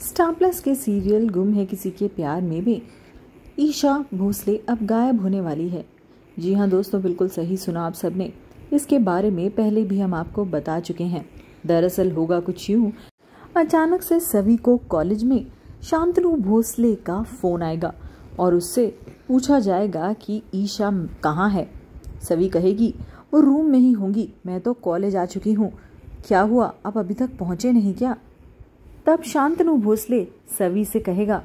Star plus के serial गुम है किसी के प्यार में भी ईशा भोसले अब गायब होने वाली है। जी हाँ दोस्तों, बिल्कुल सही सुना आप सबने। इसके बारे में पहले भी हम आपको बता चुके हैं। दरअसल होगा कुछ यूँ, अचानक से सभी को कॉलेज में शांतनु भोसले का फोन आएगा और उससे पूछा जाएगा कि ईशा कहाँ है। सभी कहेगी वो रूम में ही होंगी, मैं तो कॉलेज आ चुकी हूँ। क्या हुआ, आप अभी तक पहुँचे नहीं क्या? तब शांतनु भोसले सभी से कहेगा,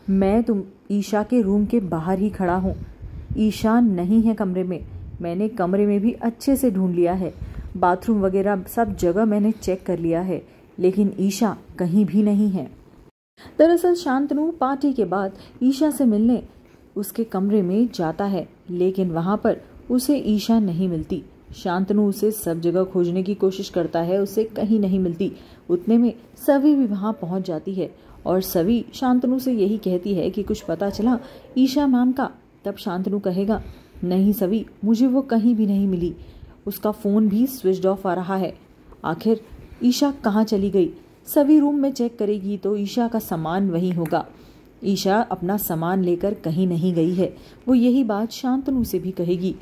मैं तुम ईशा के रूम के बाहर ही खड़ा हूँ। ईशा नहीं है कमरे में। मैंने कमरे में भी अच्छे से ढूंढ लिया है, बाथरूम वगैरह सब जगह मैंने चेक कर लिया है, लेकिन ईशा कहीं भी नहीं है। दरअसल शांतनु पार्टी के बाद ईशा से मिलने उसके कमरे में जाता है, लेकिन वहां पर उसे ईशा नहीं मिलती। शांतनु उसे सब जगह खोजने की कोशिश करता है, उसे कहीं नहीं मिलती। उतने में सभी भी वहां पहुंच जाती है और सभी शांतनु से यही कहती है कि कुछ पता चला ईशा मैम का। तब शांतनु कहेगा, नहीं सभी, मुझे वो कहीं भी नहीं मिली। उसका फ़ोन भी स्विच ऑफ आ रहा है। आखिर ईशा कहाँ चली गई? सभी रूम में चेक करेगी तो ईशा का सामान वहीं होगा। ईशा अपना सामान लेकर कहीं नहीं गई है। वो यही बात शांतनु से भी कहेगी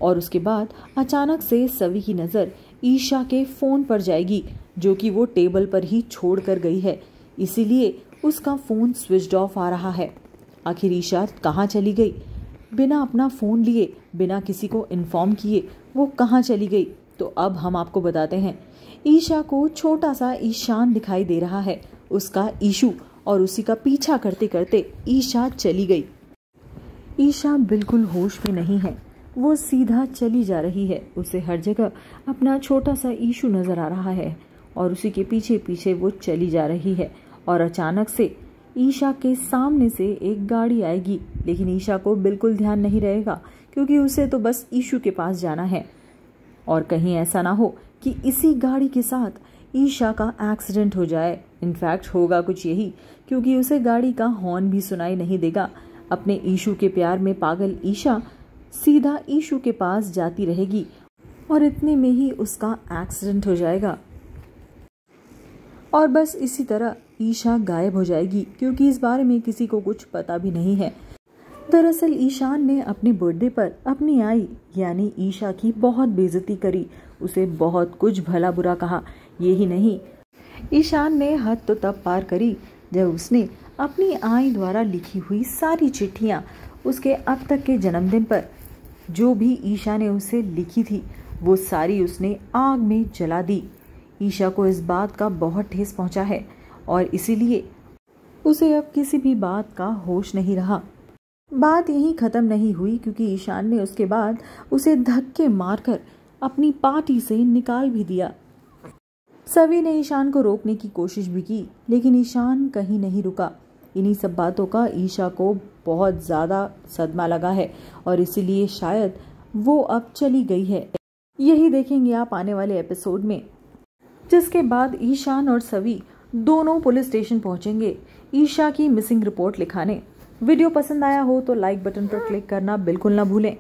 और उसके बाद अचानक से सभी की नज़र ईशा के फ़ोन पर जाएगी, जो कि वो टेबल पर ही छोड़ कर गई है, इसीलिए उसका फ़ोन स्विच ऑफ आ रहा है। आखिर ईशा कहाँ चली गई? बिना अपना फ़ोन लिए, बिना किसी को इन्फॉर्म किए वो कहाँ चली गई? तो अब हम आपको बताते हैं। ईशा को छोटा सा ईशान दिखाई दे रहा है, उसका ईशु, और उसी का पीछा करते करते ईशा चली गई। ईशा बिल्कुल होश में नहीं है, वो सीधा चली जा रही है। उसे हर जगह अपना छोटा सा ईशु नजर आ रहा है और उसी के पीछे पीछे वो चली जा रही है। और अचानक से ईशा के सामने से एक गाड़ी आएगी, लेकिन ईशा को बिल्कुल ध्यान नहीं रहेगा क्योंकि उसे तो बस ईशु के पास जाना है। और कहीं ऐसा ना हो कि इसी गाड़ी के साथ ईशा का एक्सीडेंट हो जाए। इनफैक्ट होगा कुछ यही, क्योंकि उसे गाड़ी का हॉर्न भी सुनाई नहीं देगा। अपने ईशु के प्यार में पागल ईशा सीधा ईशु के पास जाती रहेगी और इतने में ही उसका एक्सीडेंट हो जाएगा और बस इसी तरह ईशा गायब हो जाएगी, क्योंकि इस बारे में किसी को कुछ पता भी नहीं है। दरअसल ईशान ने अपने बर्थडे पर अपनी आई यानी ईशा की बहुत बेइज्जती करी, उसे बहुत कुछ भला बुरा कहा। यही नहीं, ईशान ने हद तो तब पार करी जब उसने अपनी आई द्वारा लिखी हुई सारी चिट्ठियां उसके अब तक के जन्मदिन पर जो भी ईशा ने उसे लिखी थी वो सारी उसने आग में जला दी। ईशा को इस बात का बहुत ठेस पहुंचा है और इसीलिए उसे अब किसी भी बात का होश नहीं रहा। बात यहीं ख़त्म नहीं हुई, क्योंकि ईशान ने उसके बाद उसे धक्के मारकर अपनी पार्टी से निकाल भी दिया। सभी ने ईशान को रोकने की कोशिश भी की, लेकिन ईशान कहीं नहीं रुका। इन्हीं सब बातों का ईशा को बहुत ज़्यादा सदमा लगा है और इसीलिए शायद वो अब चली गई है। यही देखेंगे आप आने वाले एपिसोड में, जिसके बाद ईशान और सभी दोनों पुलिस स्टेशन पहुंचेंगे ईशा की मिसिंग रिपोर्ट लिखाने। वीडियो पसंद आया हो तो लाइक बटन पर क्लिक करना बिल्कुल ना भूलें।